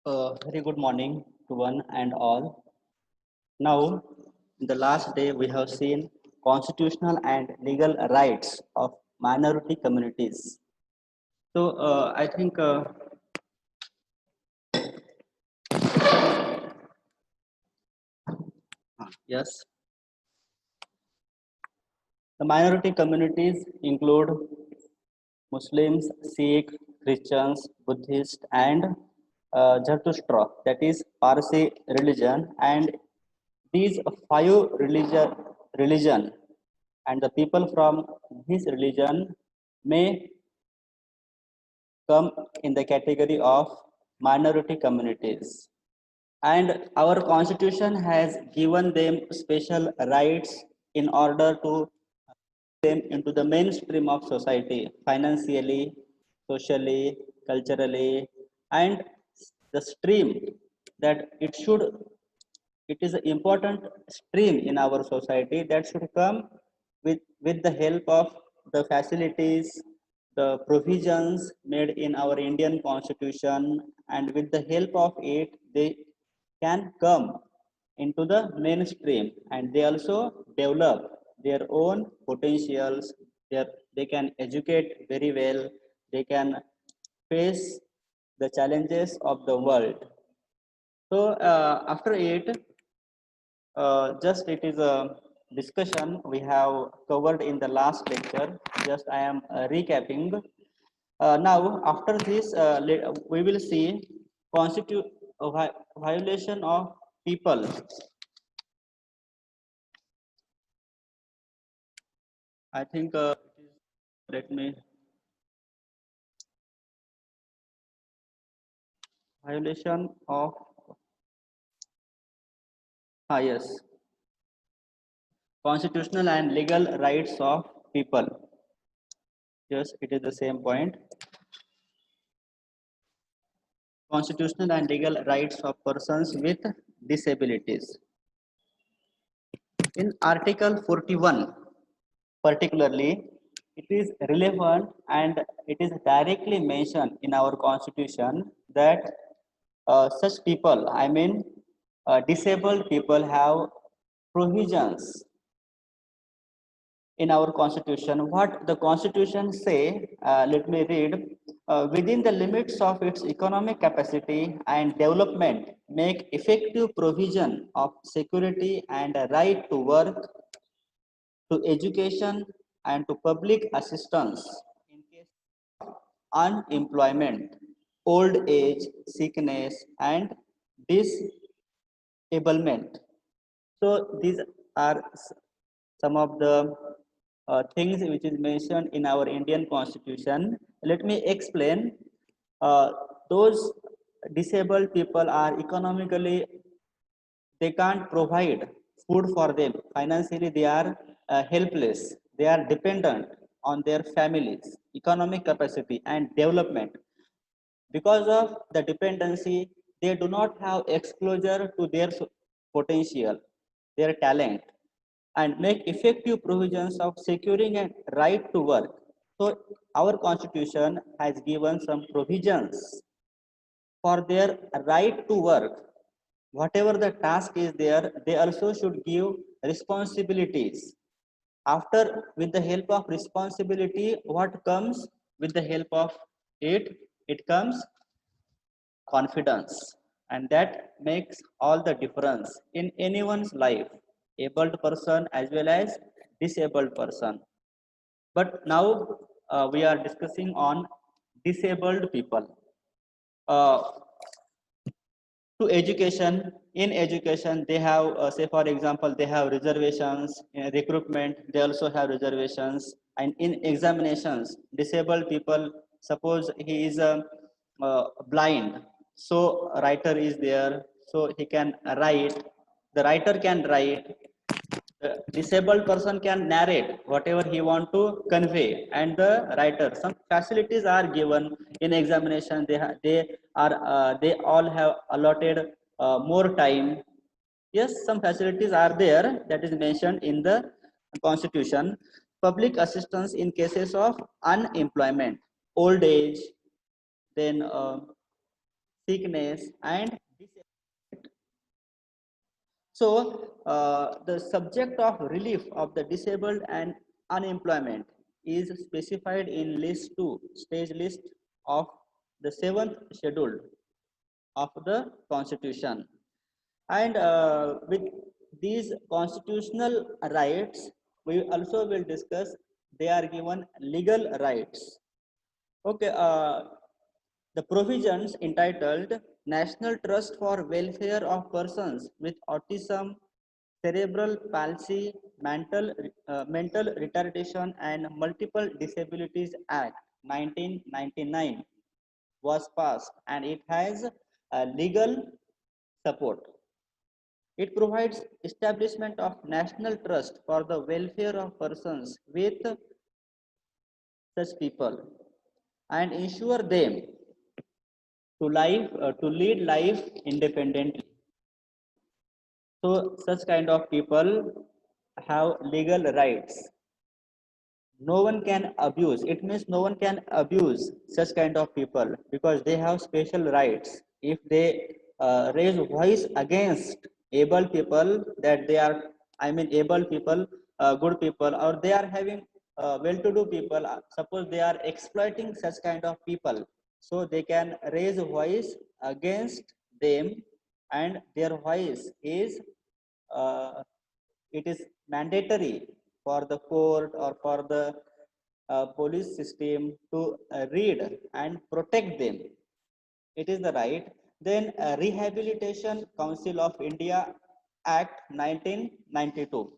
Very good morning to one and all. Now, in the last day, we have seen constitutional and legal rights of minority communities. So, I think yes, the minority communities include Muslims, Sikh, Christians, Buddhists, and Zarathustra, that is Parsi religion, and these five religion and the people from this religion may come in the category of minority communities. And our constitution has given them special rights in order to them into the mainstream of society financially, socially, culturally, and the stream that it is an important stream in our society that should come with the help of the facilities, the provisions made in our Indian constitution, and with the help of it they can come into the mainstream and they also develop their own potentials. They can educate very well, they can face the challenges of the world. So after it, just it is a discussion we have covered in the last lecture. Just I am recapping. Now, after this, we will see constitute violation of people. I think let me violation of yes, constitutional and legal rights of people. Yes, it is the same point. Constitutional and legal rights of persons with disabilities. In Article 41, particularly, it is relevant and it is directly mentioned in our constitution that such people, I mean, disabled people have provisions in our constitution. What the constitution say, let me read. Within the limits of its economic capacity and development, make effective provision of security and a right to work, to education, and to public assistance in case unemployment, old age, sickness, and disablement. So these are some of the things which is mentioned in our Indian Constitution. Let me explain. Uh, those disabled people are economically, they can't provide food for them. Financially, they are helpless. They are dependent on their families, economic capacity, and development. Because of the dependency, they do not have exposure to their potential, their talent, and make effective provisions of securing a right to work. So our constitution has given some provisions for their right to work. Whatever the task is there, they also should give responsibilities. After, with the help of responsibility, what comes with the help of it? It comes confidence, and that makes all the difference in anyone's life, abled person as well as disabled person. But now we are discussing on disabled people. uh, to education, in education they have say for example they have reservations in recruitment, they also have reservations, and in examinations disabled people, suppose he is blind, so a writer is there, so he can write, the writer can write, the disabled person can narrate whatever he want to convey, and the writer, some facilities are given in examination. They are they all have allotted more time. Yes, some facilities are there that is mentioned in the constitution. Public assistance in cases of unemployment, old age, then sickness, and disability. So, the subject of relief of the disabled and unemployment is specified in list 2, stage list of the 7th schedule of the Constitution. And with these constitutional rights, we also will discuss they are given legal rights. Okay, the provisions entitled National Trust for Welfare of Persons with Autism, Cerebral Palsy, Mental Retardation, and Multiple Disabilities Act 1999 was passed, and it has legal support. It provides establishment of national trust for the welfare of persons with such people and ensure them to lead life independently. So such kind of people have legal rights. No one can abuse. It means no one can abuse such kind of people because they have special rights. If they raise voice against able people, that they are, I mean, able people, good people, or they are having well-to-do people. Suppose they are exploiting such kind of people, so they can raise voice against them, and their voice is uh, it is mandatory for the court or for the police system to read and protect them. It is the right. Then Rehabilitation Council of India Act 1992.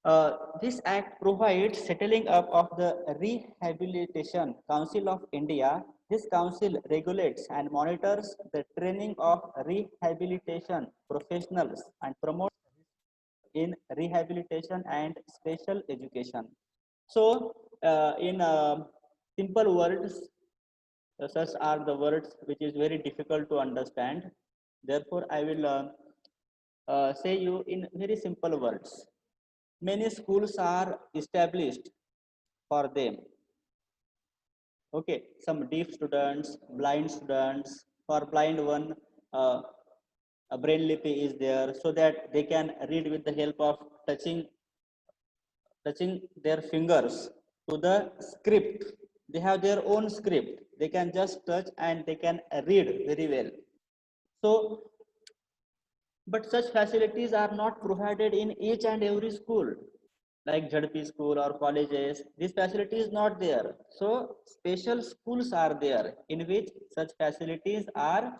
uh, this act provides settling up of the Rehabilitation Council of India. This council regulates and monitors the training of rehabilitation professionals and promotes in rehabilitation and special education. So, in simple words, such are the words which is very difficult to understand. Therefore, I will say you in very simple words. Many schools are established for them. Okay, some deaf students, blind students, for blind one, uh, a braille lipi is there so that they can read with the help of touching their fingers to the script. They have their own script. They can just touch and they can read very well. So, but such facilities are not provided in each and every school, like JP school or colleges. This facility is not there. So, special schools are there in which such facilities are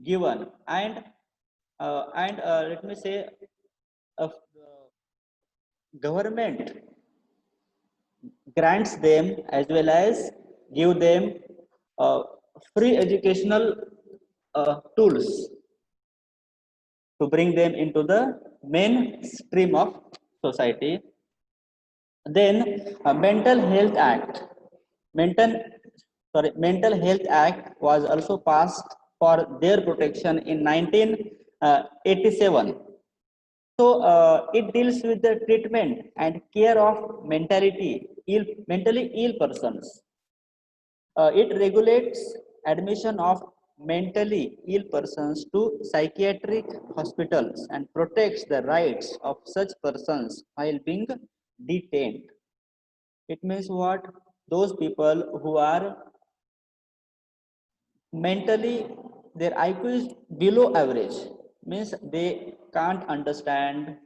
given, and let me say, uh, government grants them as well as give them uh, free educational tools to bring them into the main stream of society. Then Mental Health Act, mental Mental Health Act was also passed for their protection in 1987. So it deals with the treatment and care of mentally ill persons. It regulates admission of mentally ill persons to psychiatric hospitals and protects the rights of such persons while being detained. It means what? Those people who are mentally, their IQ is below average, means they can't understand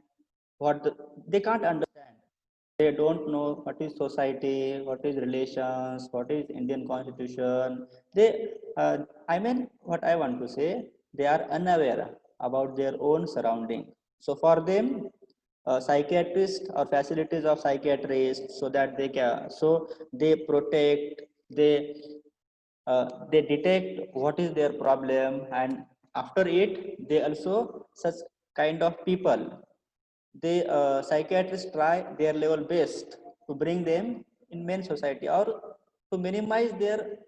what they can't understand. They don't know what is society, what is relations, what is Indian constitution. They I mean, what I want to say, they are unaware about their own surrounding. So for them, psychiatrists or facilities of psychiatrists, so that they can, so they protect, they they detect what is their problem, and after it they also such kind of people, they psychiatrists try their level best to bring them in main society or to minimize their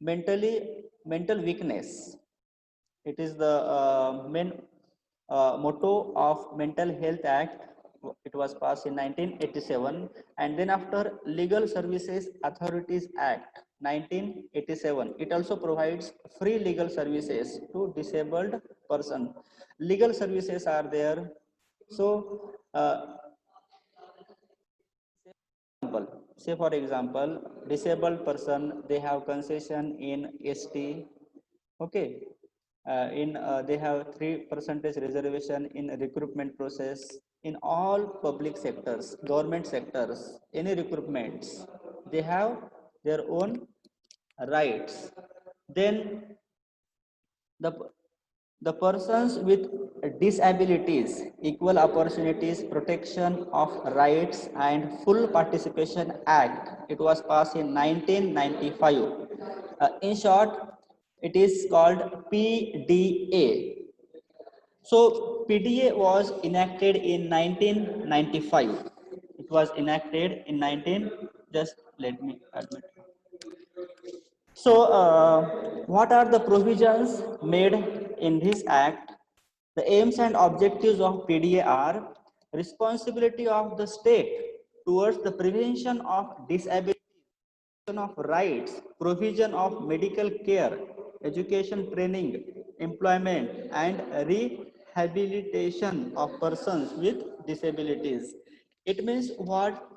mentally mental weakness. It is the main motto of Mental Health Act. It was passed in 1987. And then after Legal Services Authorities Act 1987. It also provides free legal services to disabled person. Legal services are there. So, say for example, disabled person, they have concession in ST. Okay, they have 3% reservation in recruitment process in all public sectors, government sectors, any recruitments. They have their own rights. Then the the persons with disabilities, equal opportunities, protection of rights and full participation act, it was passed in 1995. In short, it is called PDA. So PDA was enacted in 1995. It was enacted in 19, just let me admit. So, what are the provisions made in this act? The aims and objectives of PDA are responsibility of the state towards the prevention of disability, of rights, provision of medical care, education training, employment, and rehabilitation of persons with disabilities. It means what?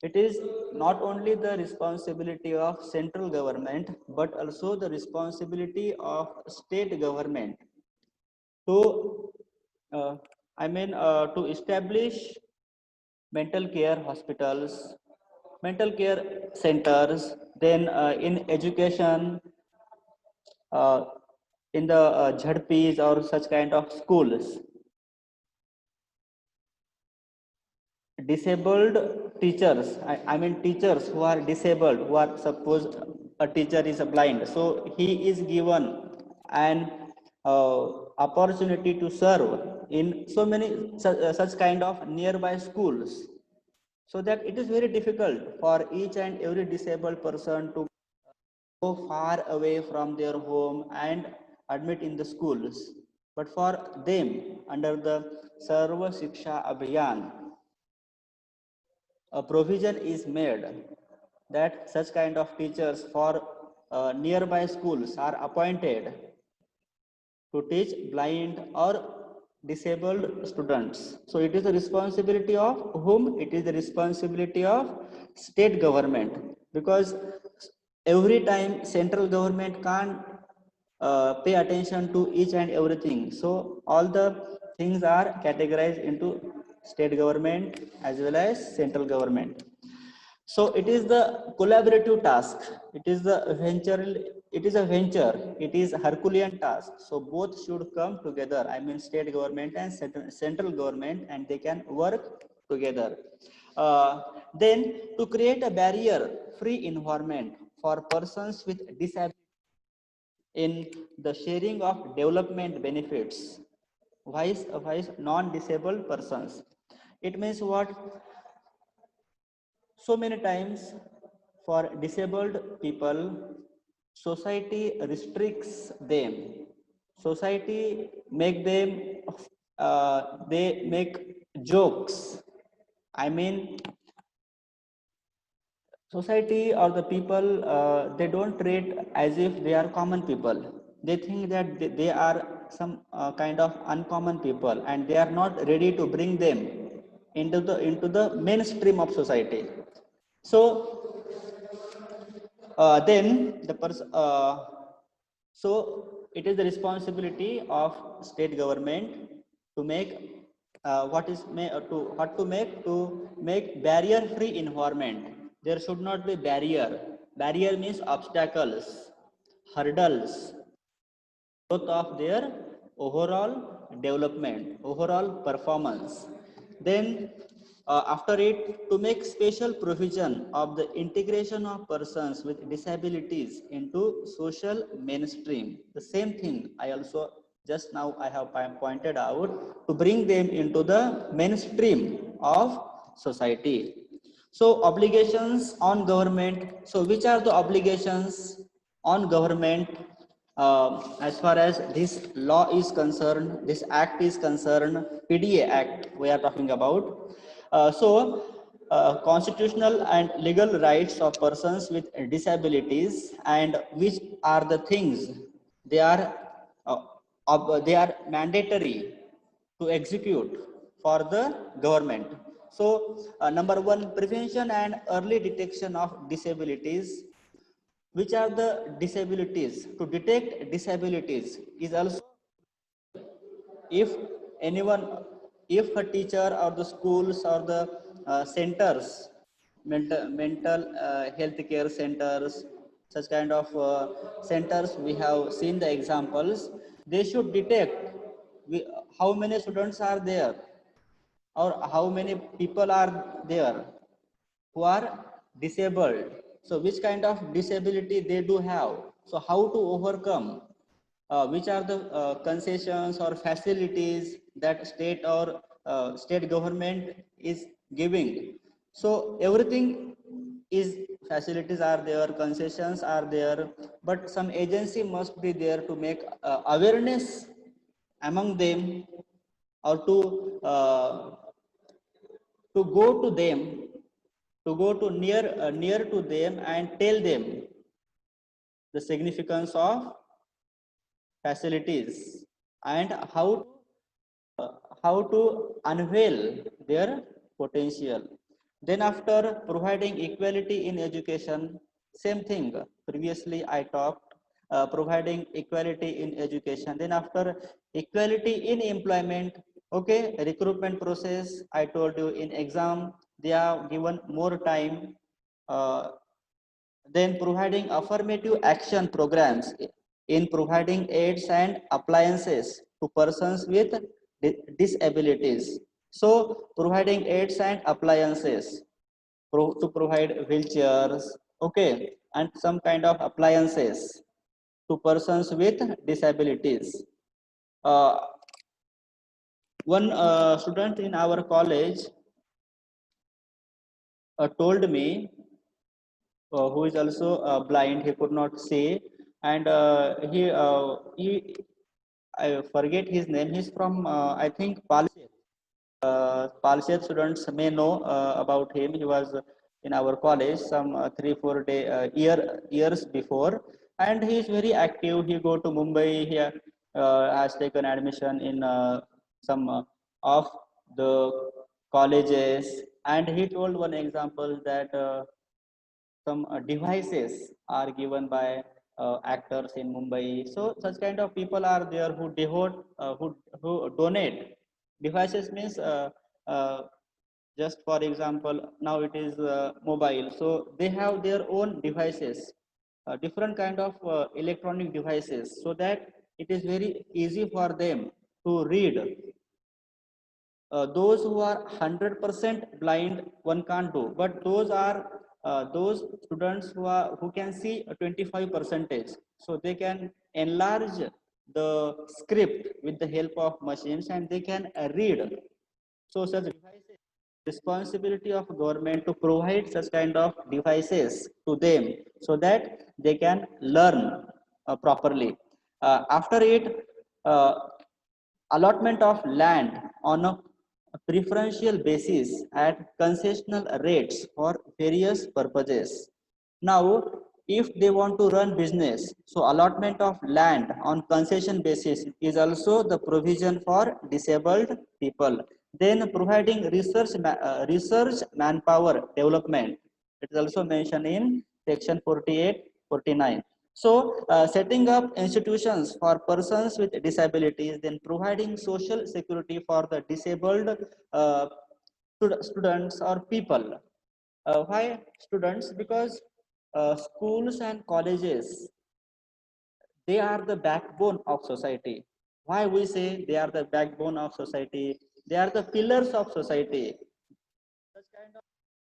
It is not only the responsibility of central government, but also the responsibility of state government to, uh, to establish mental care hospitals, mental care centers, then in education, uh, in the ZPs or such kind of schools. Disabled teachers, I mean teachers who are disabled, who are, suppose a teacher is blind, so he is given an opportunity to serve in so many such kind of nearby schools, so that it is very difficult for each and every disabled person to go far away from their home and admit in the schools. But for them, under the Sarva Shiksha Abhiyan, a provision is made that such kind of teachers for nearby schools are appointed to teach blind or disabled students. So it is the responsibility of whom? It is the responsibility of state government, because every time central government can't pay attention to each and everything. So all the things are categorized into state government as well as central government. So it is the collaborative task. It is the venture. It is a venture. It is a Herculean task. So both should come together. I mean, state government and central government, and they can work together. Then to create a barrier-free environment for persons with disability in the sharing of development benefits, vice non-disabled persons. It means what? So many times for disabled people, society restricts them. Society make them, they make jokes. I mean, society or the people, they don't treat as if they are common people. They think that they are some kind of uncommon people, and they are not ready to bring them into the mainstream of society. So then the person, so it is the responsibility of state government to make to make barrier free environment. There should not be barrier means obstacles, hurdles, growth of their overall development, overall performance. Then, after it, to make special provision of the integration of persons with disabilities into social mainstream. The same thing I also just now I have pointed out, to bring them into the mainstream of society. So obligations on government. So which are the obligations on government as far as this law is concerned, this act is concerned, PDA Act we are talking about. constitutional and legal rights of persons with disabilities, and which are the things they are they are mandatory to execute for the government. So number one, prevention and early detection of disabilities. Which are the disabilities? To detect disabilities is also, if anyone, if a teacher or the schools or the centers, mental health care centers, such kind of centers, we have seen the examples, they should detect how many students are there, or how many people are there who are disabled. So which kind of disability they do have, so how to overcome, which are the concessions or facilities that state or state government is giving. So everything is, facilities are there, concessions are there, but some agency must be there to make awareness among them, or to go to them, to go to near to them and tell them the significance of facilities, and how to unveil their potential. Then after providing equality in education, same thing, previously I talked, providing equality in education. Then after equality in employment, okay, recruitment process, I told you in exam they are given more time. uh, then providing affirmative action programs in providing aids and appliances to persons with disabilities. So providing aids and appliances, to provide wheelchairs, okay, and some kind of appliances to persons with disabilities. Uh, one student in our college told me, who is also blind, he could not see, and he I forget his name. He's from I think Palset. Palset students may know about him. He was in our college some 3 4 years before, and he is very active. He go to Mumbai. He has taken admission in some of the colleges, and he told one example that some devices are given by actors in Mumbai. So such kind of people are there who devote, who donate. Devices means, uh, just for example, now it is mobile. So they have their own devices, different kind of electronic devices, so that it is very easy for them to read. Those who are 100% blind, one can't do, but those are those students who can see a 25 percentage, so they can enlarge the script with the help of machines, and they can read. So such devices, responsibility of government to provide such kind of devices to them, so that they can learn properly. After it, uh, allotment of land on a preferential basis at concessional rates for various purposes. Now, if they want to run business, so allotment of land on concession basis is also the provision for disabled people. Then providing research manpower development, it is also mentioned in section 48, 49. So, setting up institutions for persons with disabilities, then providing social security for the disabled uh, students or people. Why students? Because schools and colleges, they are the backbone of society. Why we say they are the backbone of society? They are the pillars of society. Such kind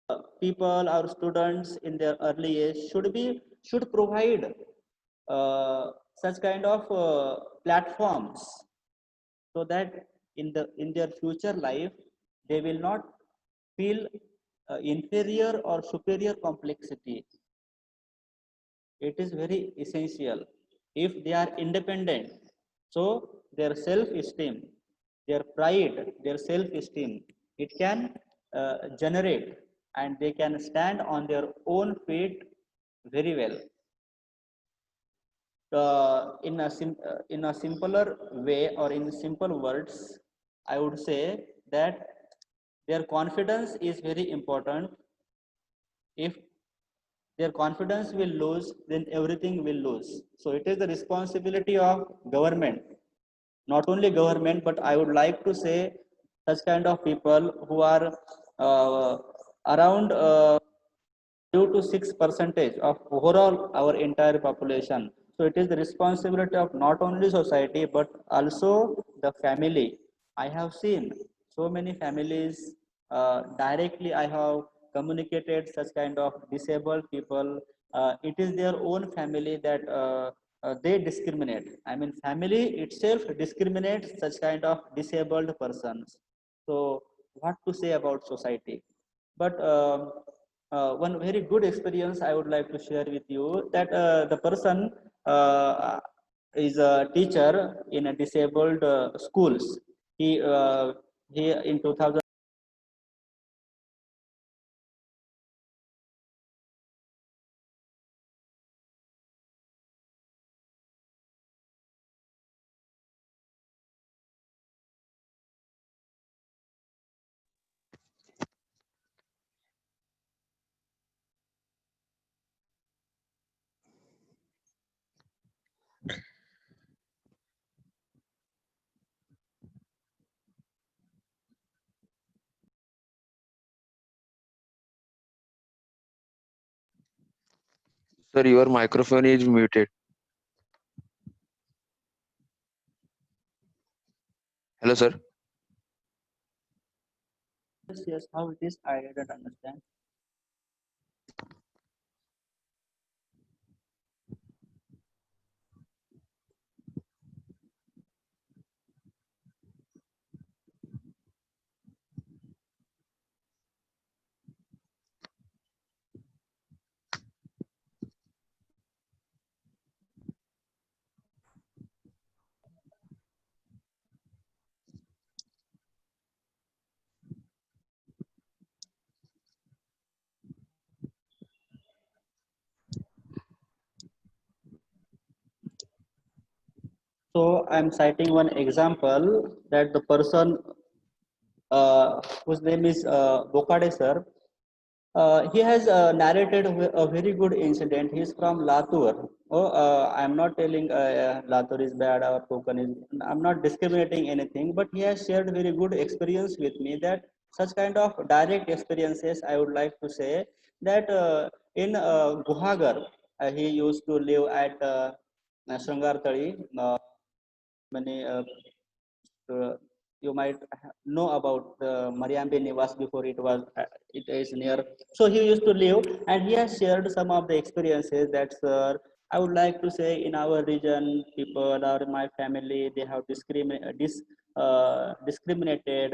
of people or students in their early age should provide such kind of platforms, so that in their future life they will not feel inferior or superior complexity. It is very essential. If they are independent, so their self esteem, their pride, their self esteem, it can generate. and they can stand on their own feet very well. In a simpler way, or in simple words, I would say that their confidence is very important. If their confidence will lose, then everything will lose. So it is the responsibility of government, not only government, but I would like to say such kind of people who are uh, around 2 to 6 percentage of overall our entire population. So it is the responsibility of not only society but also the family. I have seen so many families, directly I have communicated such kind of disabled people. It is their own family that they discriminate. I mean, family itself discriminates such kind of disabled persons. So what to say about society? But one very good experience I would like to share with you, that the person uh, is a teacher in a disabled schools. He in 2000. Sir, your microphone is muted. Hello, sir. Yes, yes, how it is, I didn't understand. So I'm citing one example, that the person whose name is Bokade sir. He has narrated a very good incident. He is from Latur. Oh, I'm not telling Latur is bad or Konkan is. I'm not discriminating anything, but he has shared very good experience with me. That such kind of direct experiences, I would like to say that in Guhagar, he used to live at Shangar Tali. Many uh, you might know about the Mariambe Nivas before it is near. So he used to live, and he has shared some of the experiences that, sir, I would like to say in our region, people or my family, they have discriminated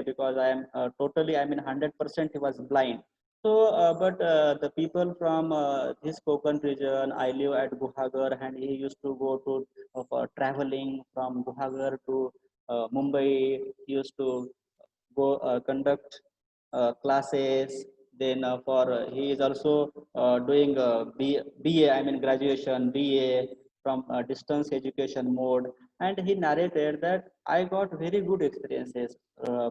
because I am totally, I mean 100% he was blind. So, but the people from this Konkan region, I live at Guhagar, and he used to go to for traveling from Guhagar to Mumbai. He used to go conduct classes. Then he is also doing BA, I mean graduation, BA from distance education mode. And he narrated that I got very good experiences.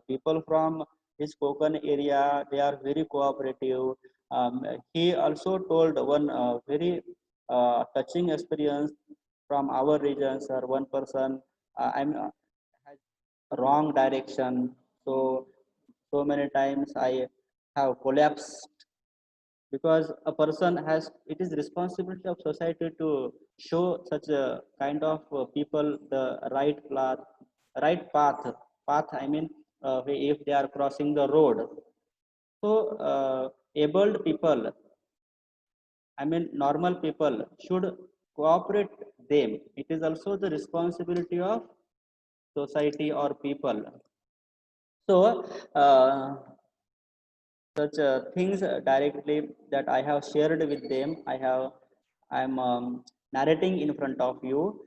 People from his spoken area, they are very cooperative. He also told one very touching experience from our regions, or one person, I'm has wrong direction. So so many times I have collapsed, because a person has, it is responsibility of society to show such a kind of people the right path, I mean, if they are crossing the road. So abled people, I mean normal people, should cooperate them. It is also the responsibility of society or people. So such things directly that I have shared with them, I'm narrating in front of you.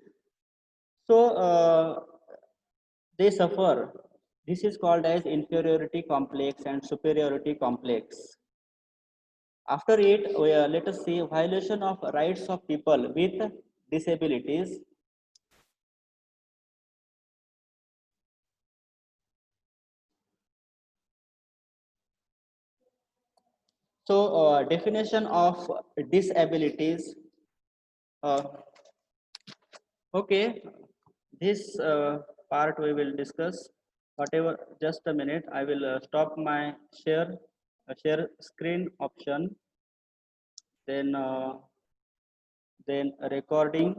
So they suffer. This is called as inferiority complex and superiority complex. After it, let us see violation of rights of people with disabilities. So definition of disabilities. Uh, okay, this part we will discuss. Whatever, just a minute. I will stop my share screen option. Then recording.